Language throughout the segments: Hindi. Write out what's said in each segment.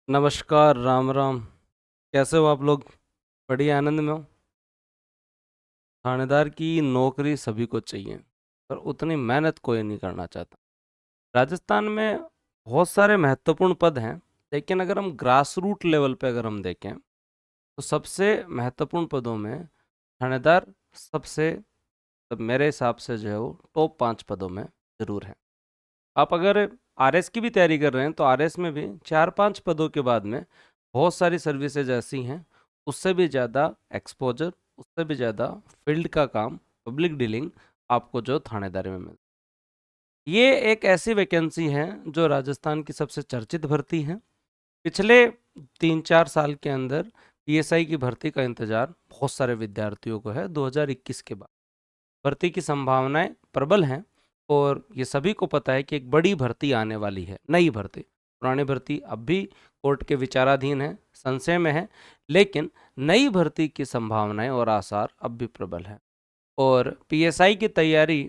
नमस्कार, राम राम। कैसे हो आप लोग? बढ़िया, आनंद में हो? थानेदार की नौकरी सभी को चाहिए, पर उतनी मेहनत कोई नहीं करना चाहता। राजस्थान में बहुत सारे महत्वपूर्ण पद हैं, लेकिन अगर हम ग्रास रूट लेवल पे अगर हम देखें, तो सबसे महत्वपूर्ण पदों में थानेदार सबसे, तब मेरे हिसाब से जो है वो टॉप 5 पदों में ज़रूर है। आप अगर आरएस की भी तैयारी कर रहे हैं, तो आरएस में भी 4-5 पदों के बाद में बहुत सारी सर्विसेज ऐसी हैं, उससे भी ज़्यादा एक्सपोजर, उससे भी ज़्यादा फील्ड का काम, पब्लिक डीलिंग आपको जो थानेदारी में मिलता है। ये एक ऐसी वैकेंसी है जो राजस्थान की सबसे चर्चित भर्ती है। पिछले 3-4 साल के अंदर पीएसआई की भर्ती का इंतजार बहुत सारे विद्यार्थियों को है। 2021 के बाद भर्ती की संभावनाएं प्रबल हैं, और ये सभी को पता है कि एक बड़ी भर्ती आने वाली है, नई भर्ती। पुरानी भर्ती अब भी कोर्ट के विचाराधीन है, संशय में है, लेकिन नई भर्ती की संभावनाएं और आसार अब भी प्रबल है। और पीएसआई की तैयारी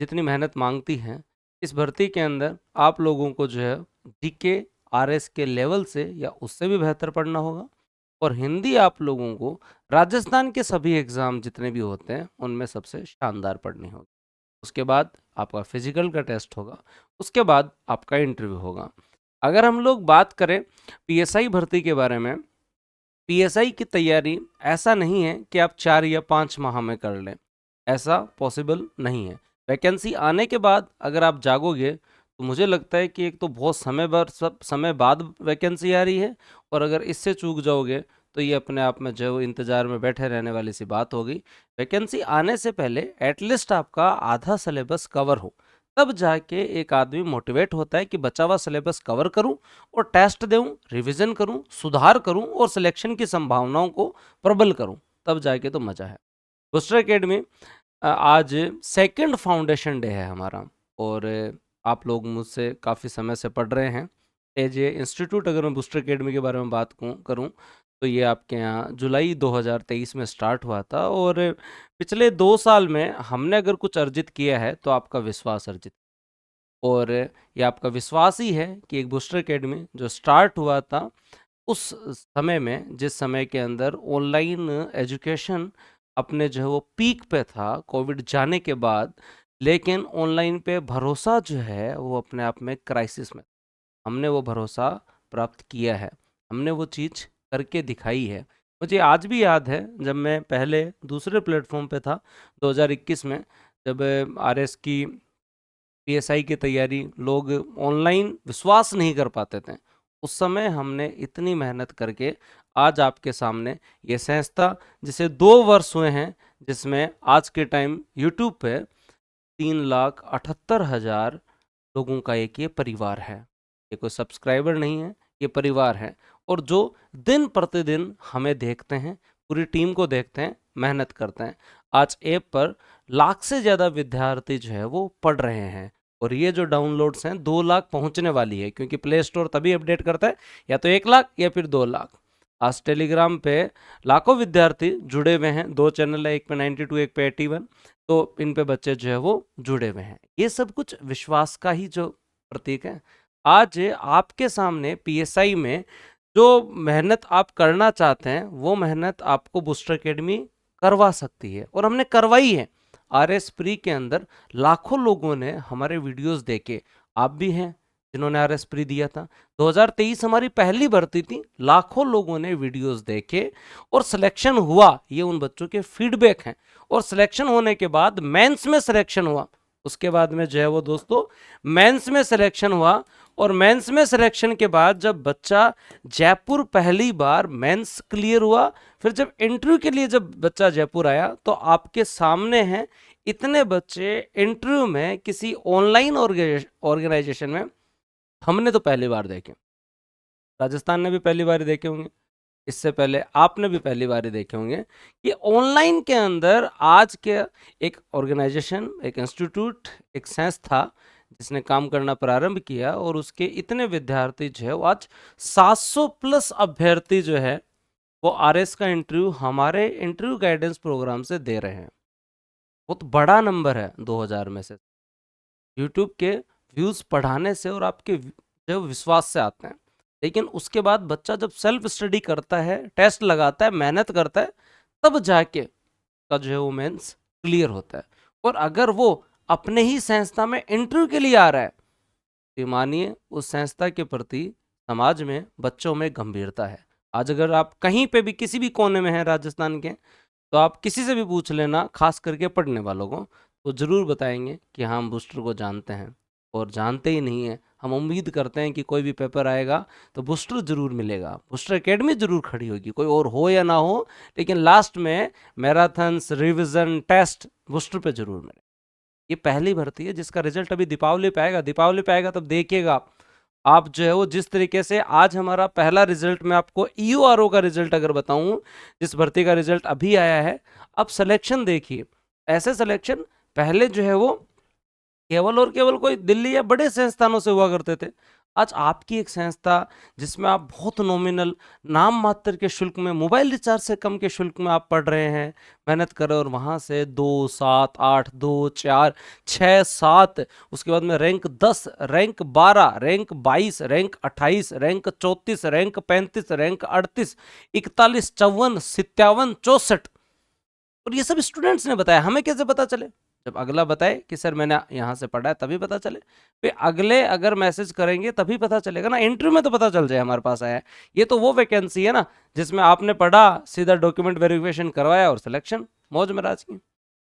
जितनी मेहनत मांगती है, इस भर्ती के अंदर आप लोगों को जो है जीके आरएस के लेवल से या उससे भी बेहतर पढ़ना होगा। और हिंदी आप लोगों को राजस्थान के सभी एग्ज़ाम जितने भी होते हैं उनमें सबसे शानदार पढ़नी होगी। उसके बाद आपका फिजिकल का टेस्ट होगा, उसके बाद आपका इंटरव्यू होगा। अगर हम लोग बात करें पीएसआई भर्ती के बारे में, पीएसआई की तैयारी ऐसा नहीं है कि आप 4 या 5 माह में कर लें, ऐसा पॉसिबल नहीं है। वैकेंसी आने के बाद अगर आप जागोगे, तो मुझे लगता है कि एक तो बहुत समय बाद वैकेंसी आ रही है, और अगर इससे चूक जाओगे तो ये अपने आप में जो इंतज़ार में बैठे रहने वाली सी बात होगी। वैकेंसी आने से पहले एटलीस्ट आपका आधा सिलेबस कवर हो, तब जाके एक आदमी मोटिवेट होता है कि बचा हुआ सिलेबस कवर करूं और टेस्ट दूं, रिवीजन करूं, सुधार करूं और सिलेक्शन की संभावनाओं को प्रबल करूं, तब जाके तो मजा है। बूस्टर एकेडमी आज सेकंड फाउंडेशन डे है हमारा, और आप लोग मुझसे काफ़ी समय से पढ़ रहे हैं। एज ए इंस्टीट्यूट अगर मैं बूस्टर एकेडमी के बारे में बात करूं, तो ये आपके यहाँ जुलाई 2023 में स्टार्ट हुआ था, और पिछले 2 साल में हमने अगर कुछ अर्जित किया है तो आपका विश्वास अर्जित, और ये आपका विश्वास ही है कि एक बूस्टर एकेडमी जो स्टार्ट हुआ था उस समय में, जिस समय के अंदर ऑनलाइन एजुकेशन अपने जो है वो पीक पे था कोविड जाने के बाद, लेकिन ऑनलाइन पे भरोसा जो है वो अपने आप में क्राइसिस में, हमने वो भरोसा प्राप्त किया है, हमने वो चीज़ करके दिखाई है। मुझे आज भी याद है जब मैं पहले दूसरे प्लेटफॉर्म पे था 2021 में, जब आरएस की पीएसआई की तैयारी लोग ऑनलाइन विश्वास नहीं कर पाते थे, उस समय हमने इतनी मेहनत करके आज आपके सामने ये संस्था, जिसे 2 वर्ष हुए हैं, जिसमें आज के टाइम यूट्यूब पे 3,78,000 लोगों का एक ये परिवार है। ये कोई सब्सक्राइबर नहीं है, ये परिवार है, और जो दिन प्रतिदिन हमें देखते हैं, पूरी टीम को देखते हैं, मेहनत करते हैं। आज ऐप पर लाख से ज़्यादा विद्यार्थी जो है वो पढ़ रहे हैं, और ये जो डाउनलोड्स हैं 2 लाख पहुंचने वाली है, क्योंकि प्ले स्टोर तभी अपडेट करता है या तो 1 लाख या फिर 2 लाख। आज टेलीग्राम पे लाखों विद्यार्थी जुड़े हुए हैं, 2 चैनल है, एक पे 92, एक पे 81, तो इन पे बच्चे जो है वो जुड़े हुए हैं। ये सब कुछ विश्वास का ही जो प्रतीक है। आज आपके सामने पीएसआई में जो मेहनत आप करना चाहते हैं, वो मेहनत आपको बूस्टर एकेडमी करवा सकती है, और हमने करवाई है। आरएस प्री के अंदर लाखों लोगों ने हमारे वीडियोस देखे, आप भी हैं जिन्होंने आरएस प्री दिया था। 2023 हमारी पहली भर्ती थी, लाखों लोगों ने वीडियोस देखे और सिलेक्शन हुआ, ये उन बच्चों के फीडबैक हैं। और सिलेक्शन होने के बाद मेंस में सिलेक्शन हुआ, उसके बाद में जो है वो दोस्तों मेंस में सिलेक्शन हुआ, और मेंस में सिलेक्शन के बाद जब बच्चा जयपुर पहली बार मेंस क्लियर हुआ, फिर जब इंटरव्यू के लिए जब बच्चा जयपुर आया, तो आपके सामने हैं इतने बच्चे इंटरव्यू में किसी ऑनलाइन ऑर्गेनाइजेशन में हमने तो पहली बार देखे, राजस्थान ने भी पहली बार देखे होंगे, इससे पहले आपने भी पहली बार ही देखे होंगे कि ऑनलाइन के अंदर आज के एक ऑर्गेनाइजेशन, एक इंस्टीट्यूट, एक संस्था जिसने काम करना प्रारंभ किया, और उसके इतने विद्यार्थी जो है वो आज 700 प्लस अभ्यर्थी जो है वो आरएस का इंटरव्यू हमारे इंटरव्यू गाइडेंस प्रोग्राम से दे रहे हैं। बहुत बड़ा नंबर है 2000 में से। यूट्यूब के व्यूज़ बढ़ाने से और आपके जो विश्वास से आते हैं। लेकिन उसके बाद बच्चा जब सेल्फ स्टडी करता है, टेस्ट लगाता है, मेहनत करता है, तब जाके का जो है वो मेंस क्लियर होता है। और अगर वो अपने ही संस्था में इंटरव्यू के लिए आ रहा है तो मानिए उस संस्था के प्रति समाज में, बच्चों में गंभीरता है। आज अगर आप कहीं पे भी किसी भी कोने में हैं राजस्थान के, तो आप किसी से भी पूछ लेना, खास करके पढ़ने वालों को, तो ज़रूर बताएंगे कि हाँ हम बूस्टर को जानते हैं। और जानते ही नहीं है, हम उम्मीद करते हैं कि कोई भी पेपर आएगा तो बूस्टर ज़रूर मिलेगा, बूस्टर एकेडमी ज़रूर खड़ी होगी, कोई और हो या ना हो, लेकिन लास्ट में मैराथन्स, रिविज़न, टेस्ट बूस्टर पे ज़रूर मिले। ये पहली भर्ती है जिसका रिजल्ट अभी दीपावली पे आएगा। दीपावली पे आएगा तब देखिएगा आप जो है वो, जिस तरीके से आज हमारा पहला रिजल्ट, मैं आपको ईयूआरओ का रिजल्ट अगर बताऊं, जिस भर्ती का रिजल्ट अभी आया है, अब सिलेक्शन देखिए, ऐसे सिलेक्शन पहले जो है वो केवल और केवल कोई दिल्ली या बड़े संस्थानों से हुआ करते थे। आज आपकी एक संस्था जिसमें आप बहुत नॉमिनल, नाम मात्र के शुल्क में, मोबाइल रिचार्ज से कम के शुल्क में आप पढ़ रहे हैं, मेहनत कर रहे हो, और वहाँ से 2, 7, 8, 2, 4, 6, 7, उसके बाद में rank 10, rank 12, rank 22, rank 28, rank 34, rank 35, rank 38, 41, 54, 57, 64। और ये सब स्टूडेंट्स ने बताया, हमें कैसे पता चले? जब अगला बताए कि सर मैंने यहाँ से पढ़ा है, तभी पता चले। फिर अगले अगर मैसेज करेंगे तभी पता चलेगा ना, इंटरव्यू में तो पता चल जाए हमारे पास आया है। ये तो वो वैकेंसी है ना जिसमें आपने पढ़ा, सीधा डॉक्यूमेंट वेरिफिकेशन करवाया और सिलेक्शन मौज महाराज की।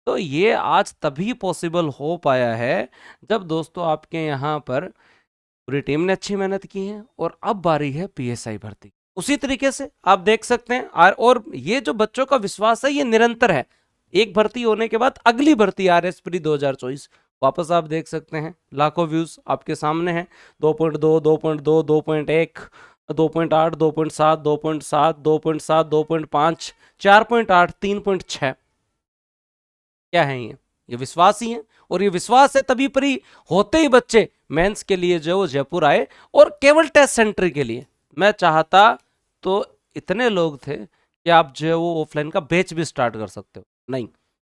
तो ये आज तभी पॉसिबल हो पाया है जब दोस्तों आपके यहाँ पर पूरी टीम ने अच्छी मेहनत की है। और अब बारी है पीएसआई भर्ती। उसी तरीके से आप देख सकते हैं, और ये जो बच्चों का विश्वास है ये निरंतर है। एक भर्ती होने के बाद अगली भर्ती आरएस प्री 2024 वापस आप देख सकते हैं, लाखों व्यूज आपके सामने हैं। 2.2, 2.2, 2.1, 2.8, 2.7, 2.7, 2.7, 2.5, 4.8, 3.6। क्या है ये विश्वास ही है। और ये विश्वास है तभी प्री होते ही बच्चे मेंस के लिए जो वो जयपुर आए, और केवल टेस्ट सेंटर के लिए। मैं चाहता तो इतने लोग थे कि आप जो है वो ऑफलाइन का बैच भी स्टार्ट कर सकते हो, नहीं,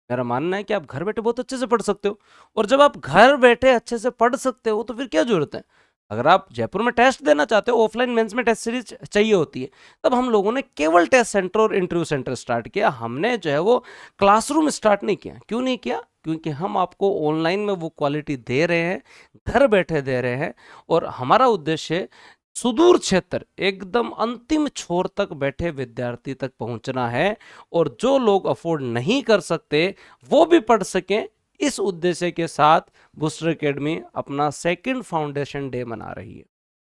मेरा मानना है कि आप घर बैठे बहुत अच्छे से पढ़ सकते हो। और जब आप घर बैठे अच्छे से पढ़ सकते हो तो फिर क्या जरूरत है? अगर आप जयपुर में टेस्ट देना चाहते हो, ऑफलाइन मेंस में टेस्ट सीरीज चाहिए होती है, तब हम लोगों ने केवल टेस्ट सेंटर और इंटरव्यू सेंटर स्टार्ट किया। हमने जो है वो क्लासरूम स्टार्ट नहीं किया। क्यों नहीं किया? क्योंकि हम आपको ऑनलाइन में वो क्वालिटी दे रहे हैं, घर बैठे दे रहे हैं। और हमारा उद्देश्य सुदूर क्षेत्र, एकदम अंतिम छोर तक बैठे विद्यार्थी तक पहुंचना है, और जो लोग अफोर्ड नहीं कर सकते वो भी पढ़ सकें। इस उद्देश्य के साथ बूस्टर एकेडमी अपना सेकंड फाउंडेशन डे मना रही है।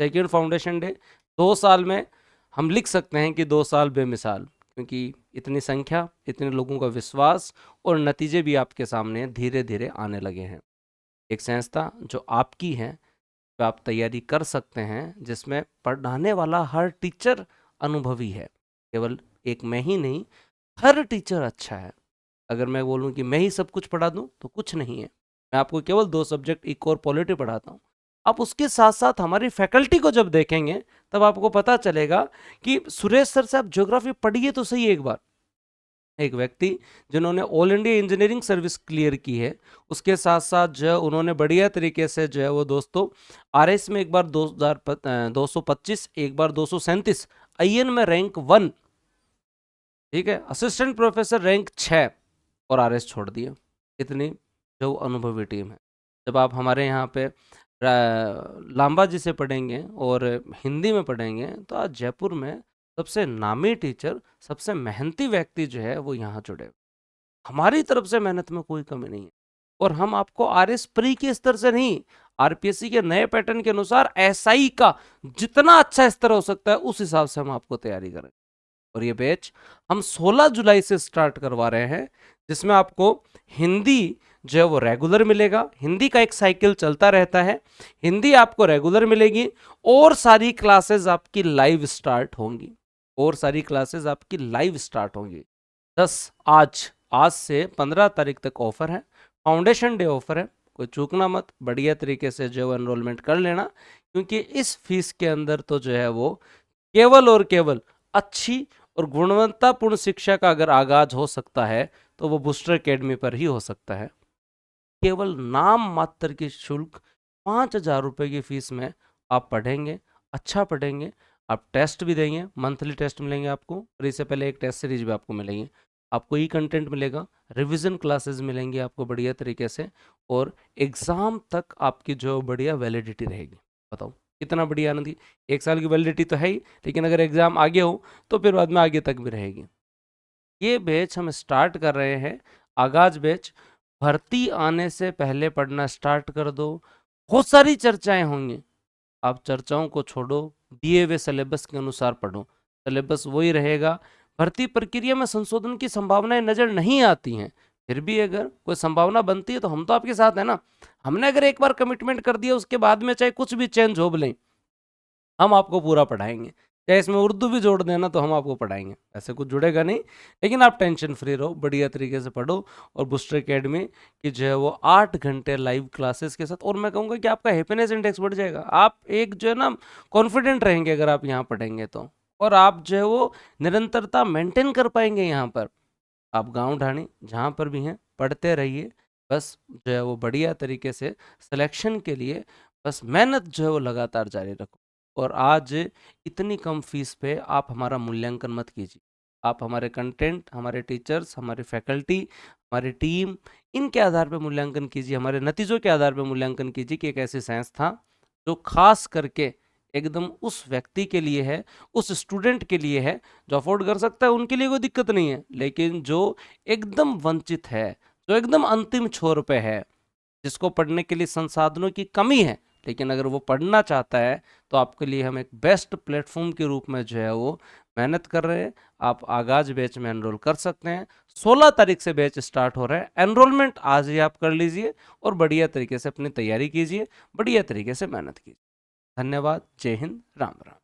सेकंड फाउंडेशन डे 2 साल में हम लिख सकते हैं कि 2 साल बेमिसाल, क्योंकि इतनी संख्या, इतने लोगों का विश्वास, और नतीजे भी आपके सामने धीरे धीरे आने लगे हैं। एक संस्था जो आपकी है, तो आप तैयारी कर सकते हैं, जिसमें पढ़ाने वाला हर टीचर अनुभवी है। केवल एक मैं ही नहीं, हर टीचर अच्छा है। अगर मैं बोलूं कि मैं ही सब कुछ पढ़ा दूं तो कुछ नहीं है। मैं आपको केवल 2 सब्जेक्ट, इको और पॉलिटी पढ़ाता हूं। आप उसके साथ साथ हमारी फैकल्टी को जब देखेंगे तब आपको पता चलेगा कि सुरेश सर से आप ज्योग्राफी पढ़िए तो सही एक बार। एक व्यक्ति जिन्होंने all India engineering service clear की है, उसके साथ साथ जो उन्होंने बढ़िया तरीके से जो है वो दोस्तों आरएस में एक बार 225, एक बार 237, आईएन में रैंक 1, ठीक है, असिस्टेंट प्रोफेसर रैंक 6, और आरएस छोड़ दिया। इतनी जो अनुभवी टीम है। जब आप हमारे यहाँ पे लांबा जी से पढ़ेंगे और हिंदी में पढ़ेंगे, तो आज जयपुर में सबसे नामी टीचर, सबसे मेहनती व्यक्ति जो है वो यहाँ जुड़े। हमारी तरफ से मेहनत में कोई कमी नहीं है। और हम आपको आरएस प्री के स्तर से नहीं, आरपीएससी के नए पैटर्न के अनुसार एसआई का जितना अच्छा स्तर हो सकता है उस हिसाब से हम आपको तैयारी करें। और ये बैच हम 16 जुलाई से स्टार्ट करवा रहे हैं, जिसमें आपको हिंदी जो है वो रेगुलर मिलेगा। हिंदी का एक साइकिल चलता रहता है, हिंदी आपको रेगुलर मिलेगी, और सारी क्लासेस आपकी लाइव स्टार्ट होंगी। और सारी क्लासेस आपकी लाइव स्टार्ट होंगी। आज से 15 तारीख तक ऑफर है, फाउंडेशन डे ऑफर है, कोई चूकना मत, बढ़िया तरीके से जो है एनरोलमेंट कर लेना। क्योंकि इस फीस के अंदर तो जो है वो केवल और केवल अच्छी और गुणवत्तापूर्ण शिक्षा का अगर आगाज हो सकता है तो वो बूस्टर एकेडमी पर ही हो सकता है। केवल नाम मात्र की शुल्क 5,000 रुपये की फीस में आप पढ़ेंगे, अच्छा पढ़ेंगे, आप टेस्ट भी देंगे, मंथली टेस्ट मिलेंगे आपको, और इससे पहले एक टेस्ट सीरीज भी आपको मिलेगी, आपको ई कंटेंट मिलेगा, रिवीजन क्लासेस मिलेंगी आपको बढ़िया तरीके से, और एग्ज़ाम तक आपकी जो बढ़िया वैलिडिटी रहेगी। बताओ कितना बढ़िया आनंद की, 1 साल की वैलिडिटी तो है ही, लेकिन अगर एग्ज़ाम आगे हो तो फिर बाद में आगे तक भी रहेगी। ये बैच हम स्टार्ट कर रहे हैं, आगाज बैच। भर्ती आने से पहले पढ़ना स्टार्ट कर दो, बहुत सारी चर्चाएं होंगी, आप चर्चाओं को छोड़ो, दिए हुए सिलेबस के अनुसार पढ़ो, सिलेबस वही रहेगा। भर्ती प्रक्रिया में संशोधन की संभावनाएं नजर नहीं आती हैं, फिर भी अगर कोई संभावना बनती है तो हम तो आपके साथ है ना। हमने अगर एक बार कमिटमेंट कर दिया, उसके बाद में चाहे कुछ भी चेंज हो भले, हम आपको पूरा पढ़ाएंगे, चाहे इसमें उर्दू भी जोड़ देना तो हम आपको पढ़ाएंगे, ऐसे कुछ जुड़ेगा नहीं। लेकिन आप टेंशन फ्री रहो, बढ़िया तरीके से पढ़ो, और बूस्टर एकेडमी की जो है वो 8 घंटे लाइव क्लासेस के साथ, और मैं कहूँगा कि आपका हैप्पीनेस इंडेक्स बढ़ जाएगा, आप एक जो है ना कॉन्फिडेंट रहेंगे अगर आप यहाँ पढ़ेंगे तो, और आप जो है वो निरंतरता मेंटेन कर पाएंगे यहाँ पर। आप गांव ढाणी जहाँ पर भी हैं पढ़ते रहिए, बस जो है वो बढ़िया तरीके से सिलेक्शन के लिए बस मेहनत जो है वो लगातार जारी रखो। और आज इतनी कम फीस पे आप हमारा मूल्यांकन मत कीजिए, आप हमारे कंटेंट, हमारे टीचर्स, हमारी फैकल्टी, हमारी टीम, इनके आधार पे मूल्यांकन कीजिए, हमारे नतीजों के आधार पे मूल्यांकन कीजिए कि एक ऐसी संस्था जो खास करके एकदम उस व्यक्ति के लिए है, उस स्टूडेंट के लिए है जो अफोर्ड कर सकता है, उनके लिए कोई दिक्कत नहीं है, लेकिन जो एकदम वंचित है, जो एकदम अंतिम छोर पे है, जिसको पढ़ने के लिए संसाधनों की कमी है, लेकिन अगर वो पढ़ना चाहता है तो आपके लिए हम एक बेस्ट प्लेटफॉर्म के रूप में जो है वो मेहनत कर रहे हैं। आप आगाज बैच में एनरोल कर सकते हैं, 16 तारीख से बैच स्टार्ट हो रहा है, एनरोलमेंट आज ही आप कर लीजिए और बढ़िया तरीके से अपनी तैयारी कीजिए, बढ़िया तरीके से मेहनत कीजिए। धन्यवाद, जय हिंद, राम राम।